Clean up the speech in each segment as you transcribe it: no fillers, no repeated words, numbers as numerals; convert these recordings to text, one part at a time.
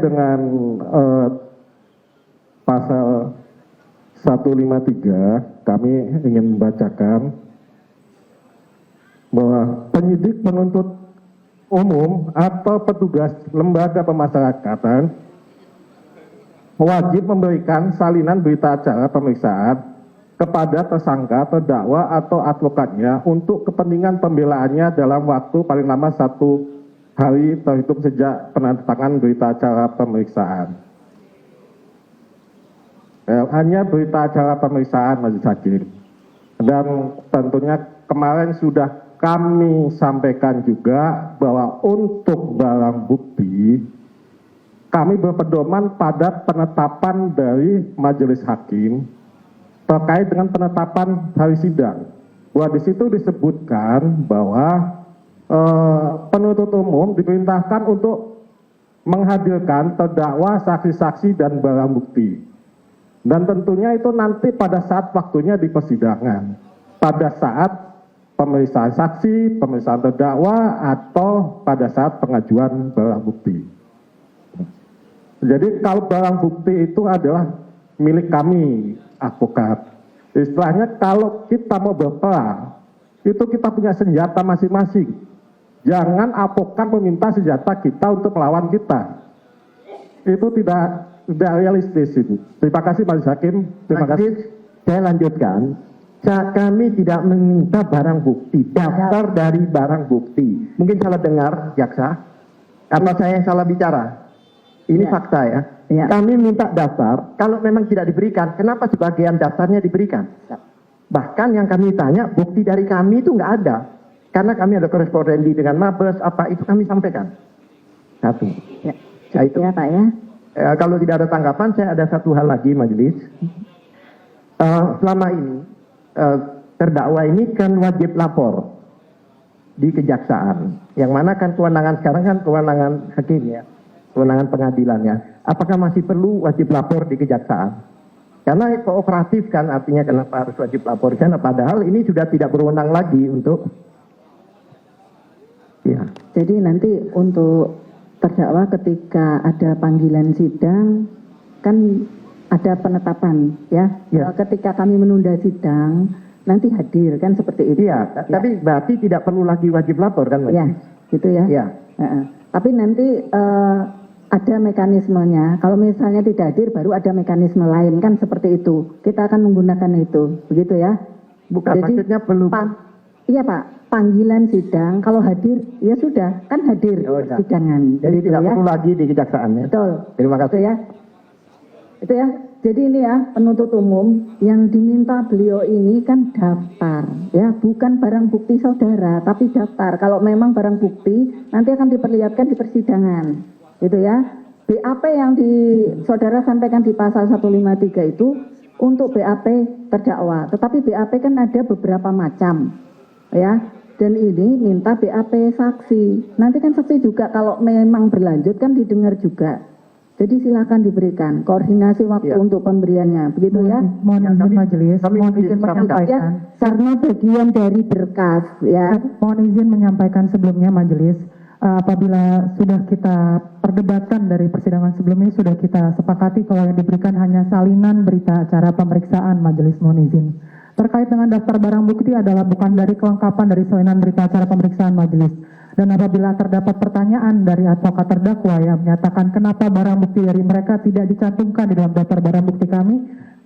dengan pasal 153, kami ingin membacakan bahwa penyidik penuntut umum atau petugas lembaga pemasyarakatan wajib memberikan salinan berita acara pemeriksaan kepada tersangka, terdakwa atau advokatnya untuk kepentingan pembelaannya dalam waktu paling lama 1 hari terhitung sejak penandatanganan berita acara pemeriksaan. Hanya berita acara pemeriksaan majelis hakim. Dan tentunya kemarin sudah kami sampaikan juga bahwa untuk barang bukti kami berpedoman pada penetapan dari majelis hakim terkait dengan penetapan hari sidang. Bahwa di situ disebutkan bahwa penuntut umum diperintahkan untuk menghadirkan terdakwa, saksi-saksi dan barang bukti. Dan tentunya itu nanti pada saat waktunya di persidangan, pada saat pemeriksaan saksi, pemeriksaan terdakwa, atau pada saat pengajuan barang bukti. Jadi kalau barang bukti itu adalah milik kami, advokat. Istilahnya kalau kita mau berperang, itu kita punya senjata masing-masing. Jangan advokat meminta senjata kita untuk melawan kita. Itu tidak realistis itu. Terima kasih Majelis Hakim. Terima kasih. Saya lanjutkan. Kami tidak meminta barang bukti, daftar dari barang bukti. Mungkin salah dengar, jaksa. Apa saya yang salah bicara? Ini fakta ya. Kami minta daftar, kalau memang tidak diberikan, kenapa sebagian daftarnya diberikan? Bahkan yang kami tanya, bukti dari kami itu nggak ada. Karena kami ada korespondensi dengan Mabes, apa itu kami sampaikan. Satu. Ya, itu ya Pak ya. Kalau tidak ada tanggapan, saya ada satu hal lagi majelis. Selama ini, terdakwa ini kan wajib lapor di kejaksaan. Yang mana kan kewenangan sekarang kan kewenangan hakim ya. Kewenangan pengadilannya, apakah masih perlu wajib lapor di kejaksaan? Karena kooperatif kan artinya kenapa harus wajib lapor? Karena padahal ini sudah tidak berwenang lagi untuk ya. Jadi nanti untuk terdakwa ketika ada panggilan sidang kan ada penetapan ya. Ketika kami menunda sidang nanti hadir kan seperti itu. Iya, tapi berarti tidak perlu lagi wajib lapor kan? Iya, gitu ya. Iya. Tapi nanti ada mekanismenya. Kalau misalnya tidak hadir, baru ada mekanisme lain kan seperti itu. Kita akan menggunakan itu, begitu ya. Bukan jadi, maksudnya perlu. Iya Pak, panggilan sidang. Kalau hadir, ya sudah, kan hadir sidangan. Jadi gitu tidak ya. perlu lagi di kejaksaan ya. Betul. Terima kasih ya. Itu ya. Jadi ini ya penuntut umum yang diminta beliau ini kan daftar, ya bukan barang bukti saudara, tapi daftar. Kalau memang barang bukti nanti akan diperlihatkan di persidangan. Gitu ya. BAP yang saudara sampaikan di pasal 153 itu untuk BAP terdakwa. Tetapi BAP kan ada beberapa macam. Ya. Dan ini minta BAP saksi. Nanti kan saksi juga kalau memang berlanjut kan didengar juga. Jadi silakan diberikan koordinasi waktu untuk pemberiannya. Begitu ya. Mohon izin majelis. Mohon izin menyampaikan. Ya, karena bagian dari berkas ya. Mohon izin menyampaikan sebelumnya majelis. Apabila sudah kita perdebatkan dari persidangan sebelumnya, sudah kita sepakati kalau yang diberikan hanya salinan berita acara pemeriksaan majelis, mohon izin. Terkait dengan daftar barang bukti adalah bukan dari kelengkapan dari salinan berita acara pemeriksaan majelis. Dan apabila terdapat pertanyaan dari advokat terdakwa yang menyatakan kenapa barang bukti dari mereka tidak dicantumkan di dalam daftar barang bukti kami,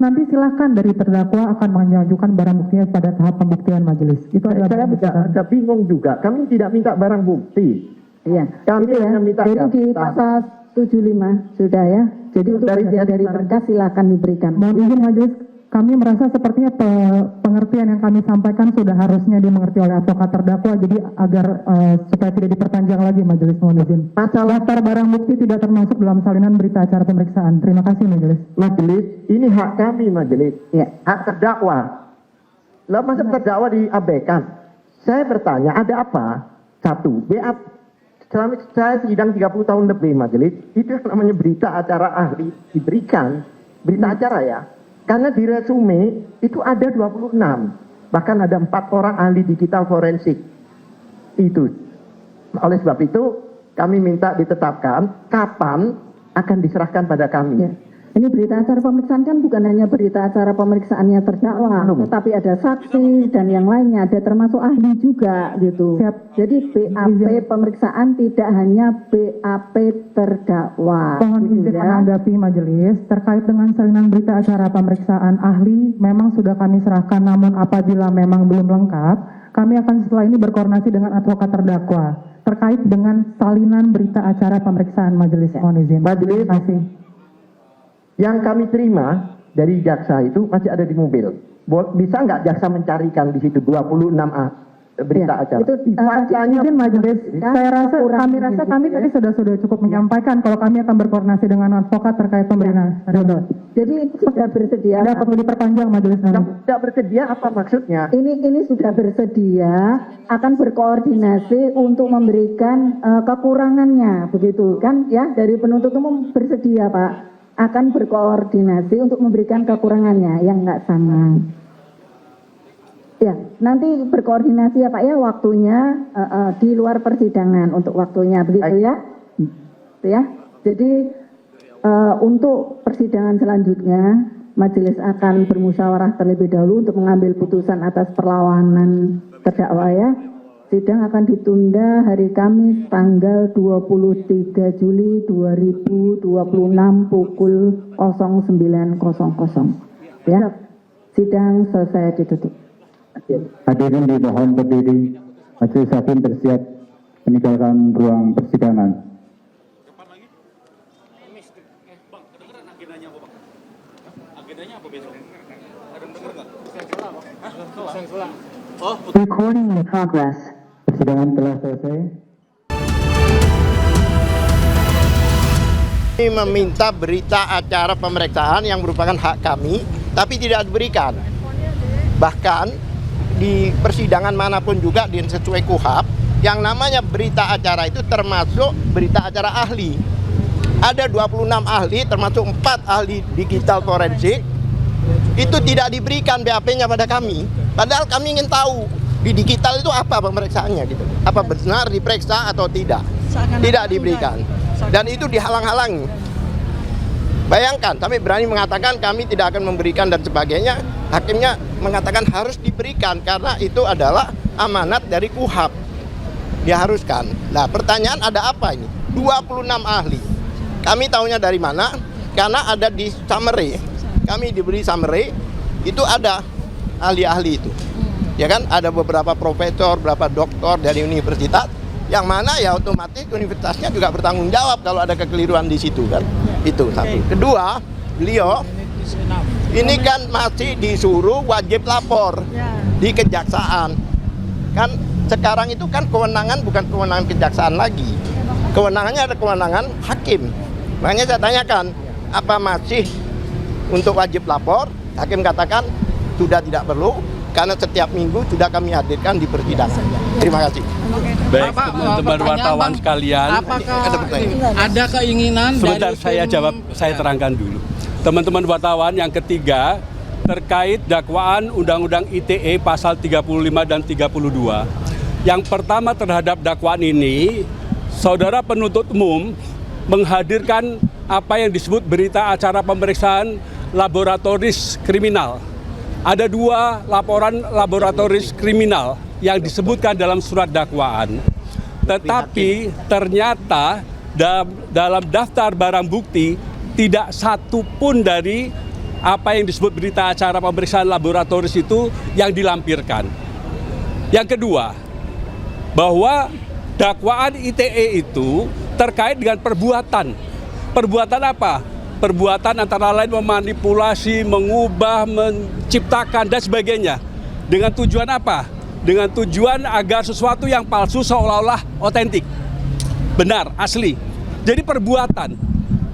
nanti silakan dari terdakwa akan mengajukan barang buktinya pada tahap pembuktian majelis. Itu adalah saya bingung juga. Kami tidak minta barang bukti. Iya, kami hanya minta jadi di pasal 75 sudah ya. Jadi untuk dari berkas silakan diberikan. Mohon izin majelis, kami merasa sepertinya pengertian yang kami sampaikan sudah harusnya dimengerti oleh advokat terdakwa, jadi agar supaya tidak diperpanjang lagi majelis, mohon izin. Pasal daftar barang bukti tidak termasuk dalam salinan berita acara pemeriksaan. Terima kasih majelis. Majelis, ini hak kami majelis. Ya. Hak terdakwa. Lalu masa terdakwa diabaikan? Saya bertanya, ada apa? Satu, BAP. Selama saya sidang 30 tahun lebih majelis, itu yang namanya berita acara ahli diberikan. Berita acara ya. Karena di resume itu ada 26. Bahkan ada 4 orang ahli digital forensik. Itu. Oleh sebab itu kami minta ditetapkan kapan akan diserahkan pada kami. Ya. Ini berita acara pemeriksaan kan bukan hanya berita acara pemeriksaannya terdakwa, tetapi ada saksi dan yang lainnya, ada termasuk ahli juga gitu. Siap. Jadi BAP pemeriksaan tidak hanya BAP terdakwa. Mohon gitu izin ya. menanggapi majelis terkait dengan salinan berita acara pemeriksaan ahli memang sudah kami serahkan, namun apabila memang belum lengkap, kami akan setelah ini berkoordinasi dengan advokat terdakwa terkait dengan salinan berita acara pemeriksaan majelis. Mohon izin. Majelis. Terima kasih. Yang kami terima dari jaksa itu masih ada di mobil. Bisa nggak jaksa mencarikan di situ 26A berita Ya, acara? itu Faktanya Izin majelis, kami tadi sudah cukup menyampaikan kalau kami akan berkoordinasi dengan advokat terkait pemberian. Jadi sudah bersedia. Tidak perlu diperpanjang majelis nanti. tidak bersedia apa maksudnya? Ini sudah bersedia akan berkoordinasi untuk memberikan kekurangannya, begitu kan ya, dari penuntut umum bersedia Pak akan berkoordinasi untuk memberikan kekurangannya yang nggak sama. Ya, nanti berkoordinasi ya Pak ya, waktunya di luar persidangan untuk waktunya, begitu ya. Ya, jadi untuk persidangan selanjutnya majelis akan bermusyawarah terlebih dahulu untuk mengambil putusan atas perlawanan terdakwa ya. Sidang akan ditunda hari Kamis tanggal 23 Juli 2026 pukul 09.00. Ya, sidang selesai ditutup. Hadirin dimohon berdiri. Majelis hakim bersiap meninggalkan ruang persidangan. Recording in progress. Persidangan telah selesai. Kami meminta berita acara pemeriksaan yang merupakan hak kami, tapi tidak diberikan. Bahkan di persidangan manapun juga sesuai KUHAP, yang namanya berita acara itu termasuk berita acara ahli. Ada 26 ahli, termasuk 4 ahli digital forensik, itu tidak diberikan BAP-nya pada kami. Padahal kami ingin tahu di digital itu apa pemeriksaannya gitu. Apa benar diperiksa atau tidak? Tidak diberikan. Dan itu dihalang-halangi. Bayangkan, kami berani mengatakan kami tidak akan memberikan dan sebagainya. Hakimnya mengatakan harus diberikan karena itu adalah amanat dari KUHAP. Diharuskan. Nah, pertanyaan ada apa ini? 26 ahli. Kami tahunya dari mana? Karena ada di summary. Kami diberi summary, itu ada ahli-ahli itu. Ya kan, ada beberapa profesor, beberapa doktor dari universitas, yang mana ya otomatis universitasnya juga bertanggung jawab kalau ada kekeliruan di situ kan. Itu satu. Kedua, beliau ini kan masih disuruh wajib lapor di kejaksaan. Kan sekarang itu kan kewenangan bukan kewenangan kejaksaan lagi. Kewenangannya ada kewenangan hakim. Makanya saya tanyakan, apa masih untuk wajib lapor? Hakim katakan sudah tidak perlu karena setiap minggu sudah kami hadirkan di persidangan. Terima kasih. Baik, teman-teman wartawan sekalian, Ada keinginan sebentar saya jawab, saya terangkan dulu. Teman-teman wartawan, yang ketiga terkait dakwaan Undang-Undang ITE pasal 35 dan 32. Yang pertama terhadap dakwaan ini, saudara penuntut umum menghadirkan apa yang disebut berita acara pemeriksaan laboratoris kriminal. Ada 2 laporan laboratoris kriminal yang disebutkan dalam surat dakwaan. Tetapi ternyata dalam daftar barang bukti tidak satu pun dari apa yang disebut berita acara pemeriksaan laboratoris itu yang dilampirkan. Yang kedua, bahwa dakwaan ITE itu terkait dengan perbuatan. Perbuatan apa? Perbuatan antara lain memanipulasi, mengubah, menciptakan, dan sebagainya. Dengan tujuan apa? Dengan tujuan agar sesuatu yang palsu seolah-olah otentik. Benar, asli. Jadi perbuatan.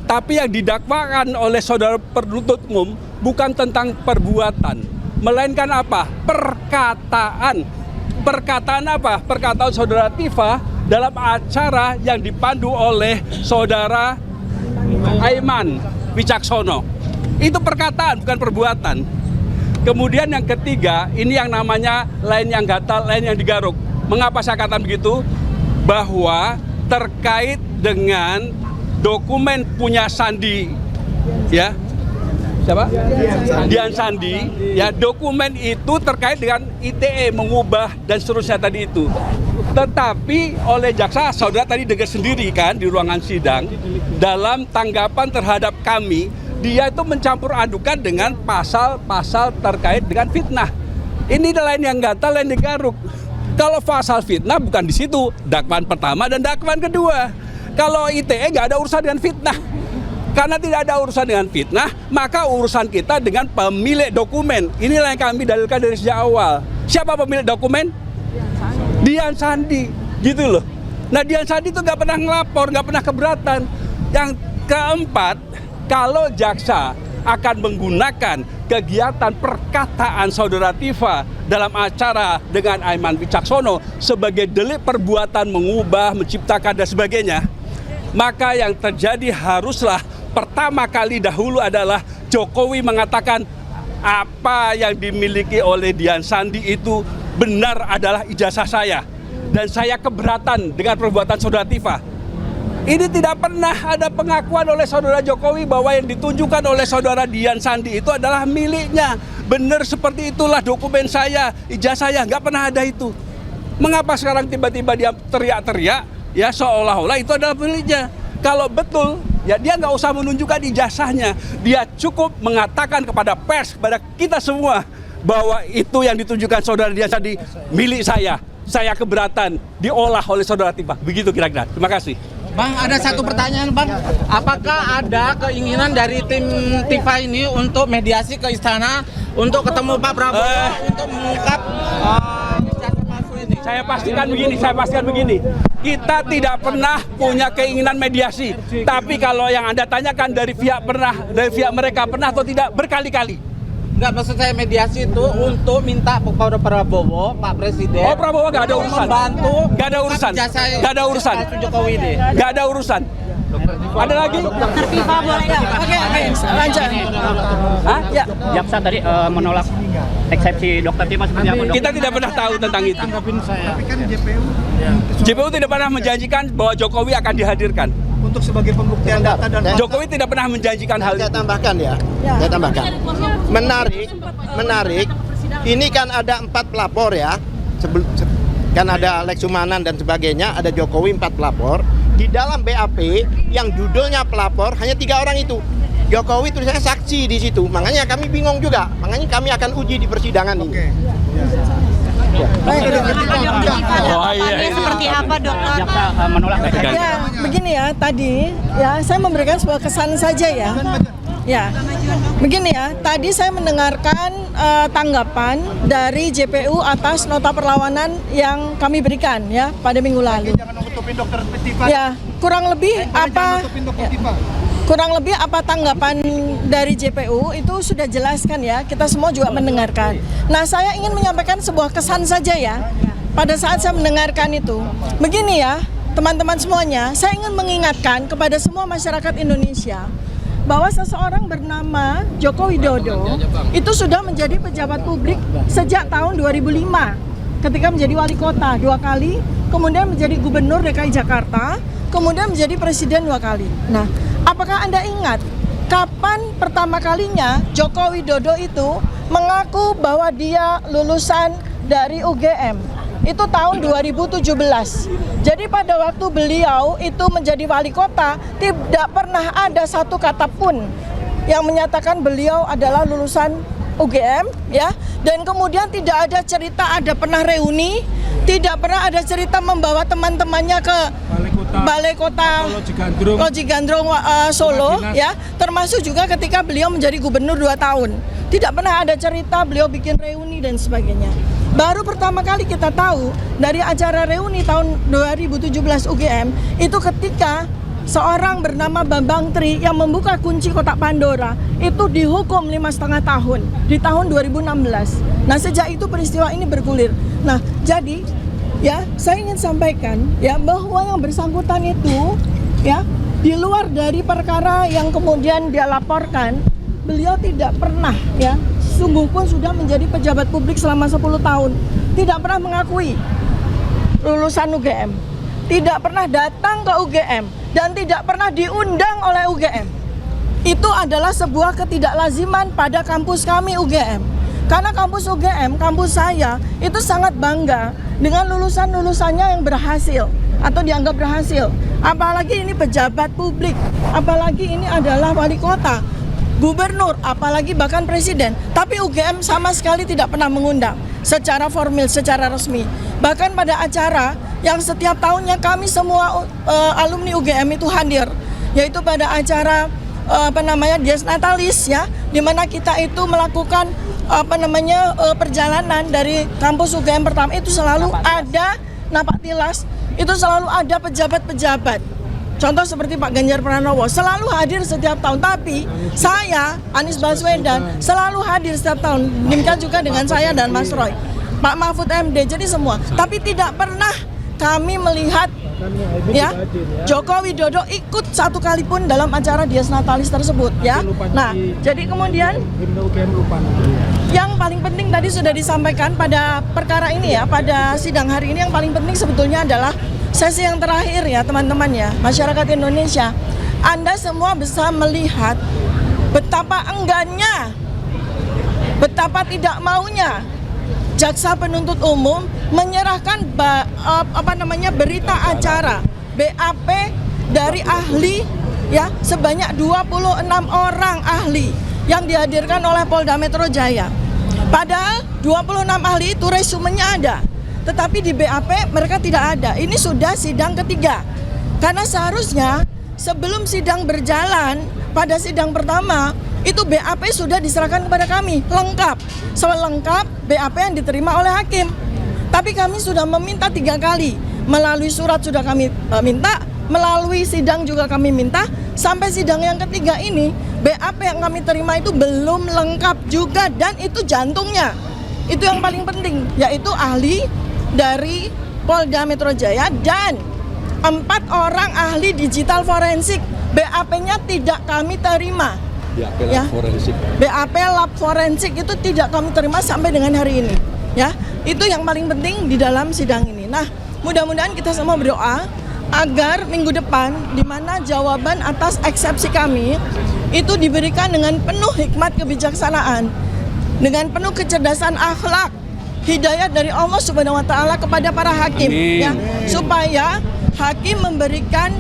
Tapi yang didakwakan oleh saudara penuntut umum bukan tentang perbuatan. Melainkan apa? Perkataan. Perkataan apa? Perkataan saudara Tifa dalam acara yang dipandu oleh saudara Aiman Wicaksono. Itu perkataan, bukan perbuatan. Kemudian yang ketiga, ini yang namanya lain yang gatal, lain yang digaruk. Mengapa saya katakan begitu? Bahwa terkait dengan dokumen punya Sandi, ya, siapa? Dian Sandi, ya, dokumen itu terkait dengan ITE mengubah dan seterusnya tadi itu. Tetapi oleh jaksa, saudara tadi dengar sendiri kan di ruangan sidang, dalam tanggapan terhadap kami, dia itu mencampur adukan dengan pasal-pasal terkait dengan fitnah. Ini lain yang gatal, lain digaruk. Kalau pasal fitnah bukan di situ, dakwaan pertama dan dakwaan kedua. Kalau ITE nggak ada urusan dengan fitnah. Karena tidak ada urusan dengan fitnah, maka urusan kita dengan pemilik dokumen. Inilah yang kami dalilkan dari sejak awal. Siapa pemilik dokumen? Dian Sandi, gitu loh. Nah, Dian Sandi itu nggak pernah ngelapor, nggak pernah keberatan. Yang keempat, kalau jaksa akan menggunakan kegiatan perkataan saudara Tifa dalam acara dengan Aiman Wicaksono sebagai delik perbuatan mengubah, menciptakan dan sebagainya, maka yang terjadi haruslah pertama kali dahulu adalah Jokowi mengatakan apa yang dimiliki oleh Dian Sandi itu benar adalah ijazah saya dan saya keberatan dengan perbuatan saudara Tifa. Ini tidak pernah ada pengakuan oleh saudara Jokowi bahwa yang ditunjukkan oleh saudara Dian Sandi itu adalah miliknya. Benar seperti itulah dokumen saya, ijazah saya, nggak pernah ada itu. Mengapa sekarang tiba-tiba dia teriak-teriak, ya seolah-olah itu adalah miliknya. Kalau betul, ya dia nggak usah menunjukkan ijazahnya. Dia cukup mengatakan kepada pers, kepada kita semua, bahwa itu yang ditunjukkan saudara Dian Sandi milik saya. Saya keberatan diolah oleh saudara Tifa. Begitu kira-kira. Terima kasih. Bang, ada satu pertanyaan, Bang. Apakah ada keinginan dari tim Tifa ini untuk mediasi ke istana untuk ketemu Pak Prabowo untuk mengungkap palsu ini? Saya pastikan begini. Kita tidak pernah punya keinginan mediasi. Tapi kalau yang Anda tanyakan dari pihak mereka pernah atau tidak, berkali-kali. Enggak, maksud saya mediasi itu untuk minta kepada Prabowo, Pak Presiden. Oh, Prabowo nggak ada urusan. Membantu. Nggak ada urusan. Nggak ada urusan. Jokowi deh. Nggak ada urusan. Ada lagi? Dokter Tifa boleh ya? Oke, lanjut. Hah? Ya. Jaksa tadi menolak eksepsi Dokter Tifa seperti apa, Dok? Kita tidak pernah tahu tentang itu. Tapi kan JPU tidak pernah menjanjikan bahwa Jokowi akan dihadirkan. untuk sebagai pembuktian data dan Jokowi tidak pernah menjanjikan hal itu. Saya tambahkan ya. Saya tambahkan. Menarik. Ini kan ada 4 pelapor ya. Kan ada Lex Sumanan dan sebagainya, ada Jokowi 4 pelapor. Di dalam BAP yang judulnya pelapor hanya 3 orang itu. Jokowi tulisannya saksi di situ. Makanya kami bingung juga. Makanya kami akan uji di persidangan ini. Seperti apa, Dokter? Menolak Ya, begini ya, tadi ya saya memberikan sebuah kesan saja ya. Ya, begini ya, tadi saya mendengarkan tanggapan dari JPU atas nota perlawanan yang kami berikan ya pada minggu lalu. Ya, kurang lebih apa tanggapan dari JPU itu sudah jelaskan ya, kita semua juga mendengarkan. Nah, saya ingin menyampaikan sebuah kesan saja ya, pada saat saya mendengarkan itu. Begini ya, teman-teman semuanya, saya ingin mengingatkan kepada semua masyarakat Indonesia, bahwa seseorang bernama Joko Widodo itu sudah menjadi pejabat publik sejak tahun 2005, ketika menjadi wali kota 2 kali, kemudian menjadi gubernur DKI Jakarta, kemudian menjadi presiden 2 kali. Nah, apakah Anda ingat kapan pertama kalinya Joko Widodo itu mengaku bahwa dia lulusan dari UGM? Itu tahun 2017. Jadi pada waktu beliau itu menjadi wali kota, tidak pernah ada satu kata pun yang menyatakan beliau adalah lulusan UGM ya. Dan kemudian tidak ada cerita ada pernah reuni, tidak pernah ada cerita membawa teman-temannya ke Balai Kota Loji Gandrung Solo ya, termasuk juga ketika beliau menjadi gubernur 2 tahun. Tidak pernah ada cerita beliau bikin reuni dan sebagainya. Baru pertama kali kita tahu dari acara reuni tahun 2017 UGM itu ketika seorang bernama Bambang Tri yang membuka kunci kotak Pandora itu dihukum 5,5 tahun di tahun 2016. Nah, sejak itu peristiwa ini bergulir. Nah, jadi ya saya ingin sampaikan ya bahwa yang bersangkutan itu ya di luar dari perkara yang kemudian dia laporkan, beliau tidak pernah ya sungguh pun sudah menjadi pejabat publik selama 10 tahun, tidak pernah mengakui lulusan UGM, tidak pernah datang ke UGM, dan tidak pernah diundang oleh UGM. Itu adalah sebuah ketidaklaziman pada kampus kami UGM. Karena kampus UGM, kampus saya, itu sangat bangga dengan lulusan-lulusannya yang berhasil atau dianggap berhasil. Apalagi ini pejabat publik, apalagi ini adalah wali kota, gubernur, apalagi bahkan presiden. Tapi UGM sama sekali tidak pernah mengundang secara formal, secara resmi. Bahkan pada acara yang setiap tahunnya kami semua alumni UGM itu hadir, yaitu pada acara Dies Natalis ya, di mana kita itu melakukan perjalanan dari kampus UGM pertama, itu selalu ada napak tilas, itu selalu ada pejabat-pejabat. Contoh seperti Pak Ganjar Pranowo selalu hadir setiap tahun, tapi saya, Anies Baswedan, selalu hadir setiap tahun. Demikian juga dengan saya dan Mas Roy, Pak Mahfud MD, jadi semua. Tapi tidak pernah kami melihat ya Joko Widodo ikut satu kali pun dalam acara Dies Natalis tersebut ya. Nah, jadi kemudian yang paling penting tadi sudah disampaikan pada perkara ini ya, pada sidang hari ini yang paling penting sebetulnya adalah sesi yang terakhir ya teman-teman ya, masyarakat Indonesia. Anda semua bisa melihat betapa enggannya, betapa tidak maunya jaksa penuntut umum menyerahkan berita acara BAP dari ahli ya, sebanyak 26 orang ahli yang dihadirkan oleh Polda Metro Jaya. Padahal 26 ahli itu resumenya ada, tetapi di BAP mereka tidak ada. Ini sudah sidang ketiga. Karena seharusnya sebelum sidang berjalan, pada sidang pertama itu BAP sudah diserahkan kepada kami lengkap, selengkap BAP yang diterima oleh hakim. Tapi kami sudah meminta 3 kali, melalui surat sudah kami minta, melalui sidang juga kami minta, sampai sidang yang ketiga ini BAP yang kami terima itu belum lengkap juga, dan itu jantungnya. Itu yang paling penting, yaitu ahli dari Polda Metro Jaya dan 4 orang ahli digital forensik. BAP-nya tidak kami terima. BAP lab forensik. BAP lab forensik itu tidak kami terima sampai dengan hari ini. Ya, itu yang paling penting di dalam sidang ini. Nah, mudah-mudahan kita semua berdoa agar minggu depan, di mana jawaban atas eksepsi kami itu diberikan dengan penuh hikmat kebijaksanaan, dengan penuh kecerdasan akhlak, hidayah dari Allah Subhanahu wa taala kepada para hakim. Amin. Ya, supaya hakim memberikan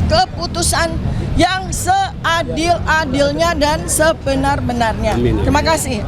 keputusan yang seadil-adilnya dan sebenar-benarnya. Terima kasih.